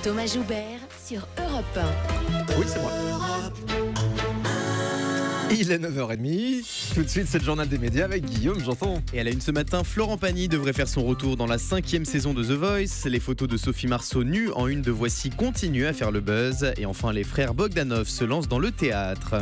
Thomas Joubert sur Europe 1. Oui, c'est moi. Il est 9h30. Tout de suite, c'est le journal des médias avec Guillaume Janton. Et à la une ce matin, Florent Pagny devrait faire son retour dans la 5e saison de The Voice. Les photos de Sophie Marceau nue en une de Voici continuent à faire le buzz. Et enfin, les frères Bogdanov se lancent dans le théâtre.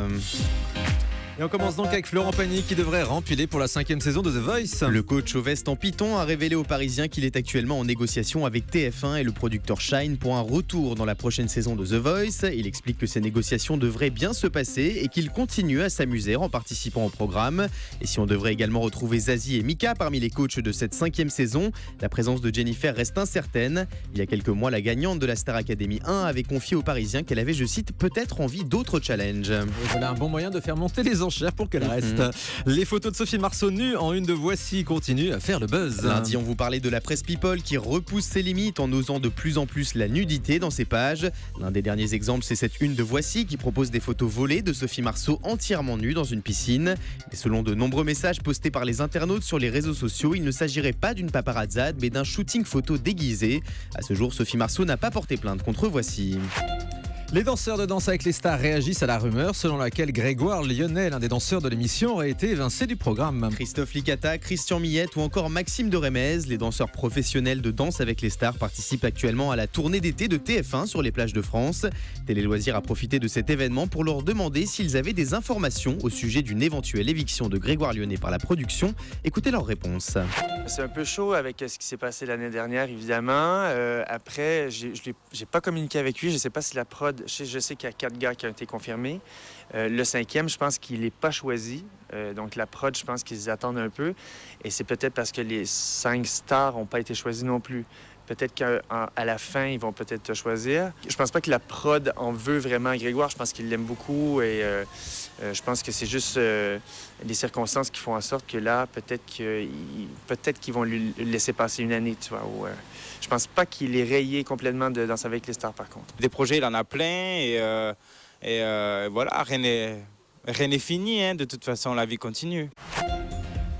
Et on commence donc avec Florent Pagny qui devrait rempiler pour la 5e saison de The Voice. Le coach aux vestes en python a révélé aux Parisiens qu'il est actuellement en négociation avec TF1 et le producteur Shine pour un retour dans la prochaine saison de The Voice. Il explique que ces négociations devraient bien se passer et qu'il continue à s'amuser en participant au programme. Et si on devrait également retrouver Zazie et Mika parmi les coachs de cette 5e saison, la présence de Jennifer reste incertaine. Il y a quelques mois, la gagnante de la Star Academy 1 avait confié aux Parisiens qu'elle avait, je cite, peut-être envie d'autres challenges. Et voilà un bon moyen de faire monter les enchères pour qu'elle reste. Les photos de Sophie Marceau nue en une de Voici continuent à faire le buzz. Lundi, on vous parlait de la presse People qui repousse ses limites en osant de plus en plus la nudité dans ses pages. L'un des derniers exemples, c'est cette une de Voici qui propose des photos volées de Sophie Marceau entièrement nue dans une piscine. Et selon de nombreux messages postés par les internautes sur les réseaux sociaux, il ne s'agirait pas d'une paparazzade mais d'un shooting photo déguisé. À ce jour, Sophie Marceau n'a pas porté plainte contre Voici. Les danseurs de Danse avec les stars réagissent à la rumeur selon laquelle Grégoire Lyonnais, l'un des danseurs de l'émission, aurait été évincé du programme. Christophe Licata, Christian Millette ou encore Maxime de Rémez, les danseurs professionnels de Danse avec les stars participent actuellement à la tournée d'été de TF1 sur les plages de France. Télé Loisirs a profité de cet événement pour leur demander s'ils avaient des informations au sujet d'une éventuelle éviction de Grégoire Lyonnais par la production. Écoutez leur réponse. C'est un peu chaud avec ce qui s'est passé l'année dernière, évidemment. Après, j'ai pas communiqué avec lui. Je sais pas si la prod... Je sais qu'il y a 4 gars qui ont été confirmés. Le 5e, je pense qu'il n'est pas choisi. Donc la prod, je pense qu'ils attendent un peu. Et c'est peut-être parce que les 5 stars n'ont pas été choisis non plus. Peut-être qu'à la fin, ils vont peut-être te choisir. Je pense pas que la prod en veut vraiment à Grégoire. Je pense qu'il l'aime beaucoup et je pense que c'est juste les circonstances qui font en sorte que là, peut-être qu'ils vont lui laisser passer une année, tu vois. Je pense pas qu'il est rayé complètement de Danse avec les stars, par contre. Des projets, il en a plein et voilà, rien n'est fini. Hein. De toute façon, la vie continue.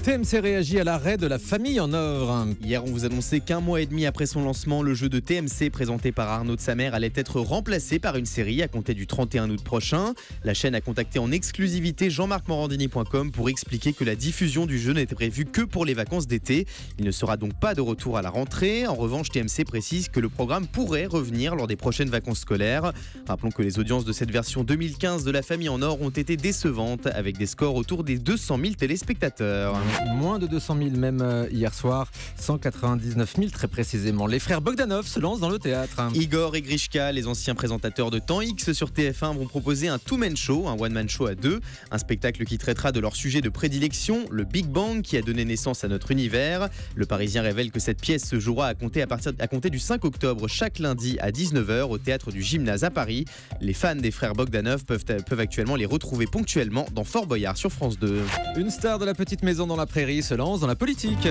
TMC réagit à l'arrêt de La Famille en Or. Hier, on vous annonçait qu'un mois et demi après son lancement, le jeu de TMC présenté par Arnaud de Samer allait être remplacé par une série à compter du 31 août prochain. La chaîne a contacté en exclusivité jean-marc-morandini.com pour expliquer que la diffusion du jeu n'était prévue que pour les vacances d'été. Il ne sera donc pas de retour à la rentrée. En revanche, TMC précise que le programme pourrait revenir lors des prochaines vacances scolaires. Rappelons que les audiences de cette version 2015 de La Famille en Or ont été décevantes avec des scores autour des 200 000 téléspectateurs. Moins de 200 000 même hier soir, 199 000 très précisément. Les frères Bogdanov se lancent dans le théâtre. Igor et Grishka, les anciens présentateurs de Temps X sur TF1, vont proposer un two-man show, un one-man show à deux. Un spectacle qui traitera de leur sujet de prédilection, le Big Bang qui a donné naissance à notre univers. Le Parisien révèle que cette pièce se jouera à compter du 5 octobre chaque lundi à 19h au théâtre du Gymnase à Paris. Les fans des frères Bogdanov peuvent actuellement les retrouver ponctuellement dans Fort Boyard sur France 2. Une star de la petite maison dans la prairie se lance dans la politique.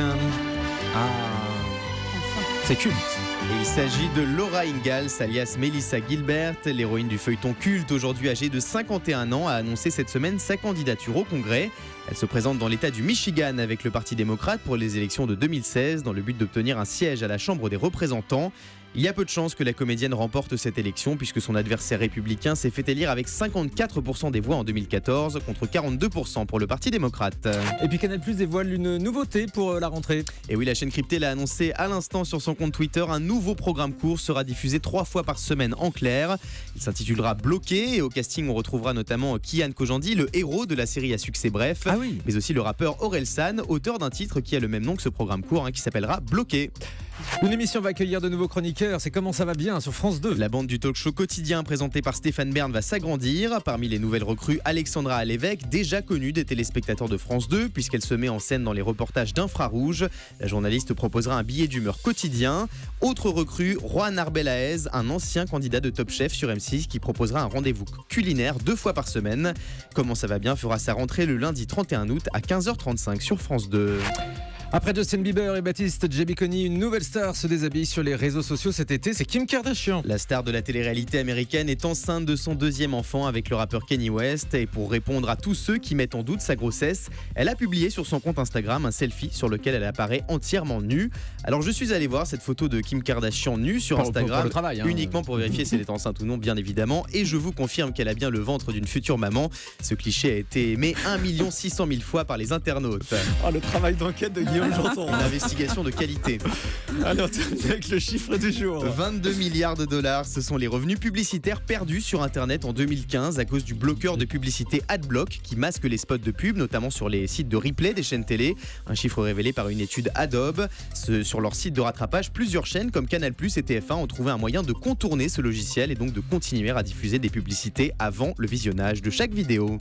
C'est culte. Et il s'agit de Laura Ingalls, alias Melissa Gilbert. L'héroïne du feuilleton culte, aujourd'hui âgée de 51 ans, a annoncé cette semaine sa candidature au Congrès. Elle se présente dans l'État du Michigan avec le Parti démocrate pour les élections de 2016 dans le but d'obtenir un siège à la Chambre des représentants. Il y a peu de chances que la comédienne remporte cette élection puisque son adversaire républicain s'est fait élire avec 54% des voix en 2014 contre 42% pour le Parti démocrate. Et puis Canal+ dévoile une nouveauté pour la rentrée. Et oui, la chaîne cryptée l'a annoncé à l'instant sur son compte Twitter. Un nouveau programme court sera diffusé 3 fois par semaine en clair. Il s'intitulera Bloqué et au casting on retrouvera notamment Kian Kojandi, le héros de la série à succès Bref, mais aussi le rappeur Orelsan, auteur d'un titre qui a le même nom que ce programme court qui s'appellera Bloqué. Une émission va accueillir de nouveaux chroniqueurs, c'est Comment ça va bien sur France 2. La bande du talk show quotidien présenté par Stéphane Bern va s'agrandir. Parmi les nouvelles recrues, Alexandra Alévèque, déjà connue des téléspectateurs de France 2 puisqu'elle se met en scène dans les reportages d'Infrarouge. La journaliste proposera un billet d'humeur quotidien. Autre recrue, Juan Arbelaez, un ancien candidat de Top Chef sur M6 qui proposera un rendez-vous culinaire 2 fois par semaine. Comment ça va bien fera sa rentrée le lundi 31 août à 15h35 sur France 2. Après Justin Bieber et Baptiste Djebikoni, une nouvelle star se déshabille sur les réseaux sociaux cet été, c'est Kim Kardashian. La star de la télé-réalité américaine est enceinte de son deuxième enfant avec le rappeur Kanye West. Et pour répondre à tous ceux qui mettent en doute sa grossesse, elle a publié sur son compte Instagram un selfie sur lequel elle apparaît entièrement nue. Alors je suis allé voir cette photo de Kim Kardashian nue sur Instagram, pour le travail, hein. Uniquement pour vérifier si elle est enceinte ou non, bien évidemment. Et je vous confirme qu'elle a bien le ventre d'une future maman. Ce cliché a été aimé 1 600 000 fois par les internautes. Oh, le travail d'enquête de Guillaume Janton. Une investigation de qualité. Alors, avec le chiffre du jour. 22 milliards de dollars, ce sont les revenus publicitaires perdus sur Internet en 2015 à cause du bloqueur de publicité AdBlock qui masque les spots de pub, notamment sur les sites de replay des chaînes télé. Un chiffre révélé par une étude Adobe. Sur leur site de rattrapage, plusieurs chaînes comme Canal+ et TF1 ont trouvé un moyen de contourner ce logiciel et donc de continuer à diffuser des publicités avant le visionnage de chaque vidéo.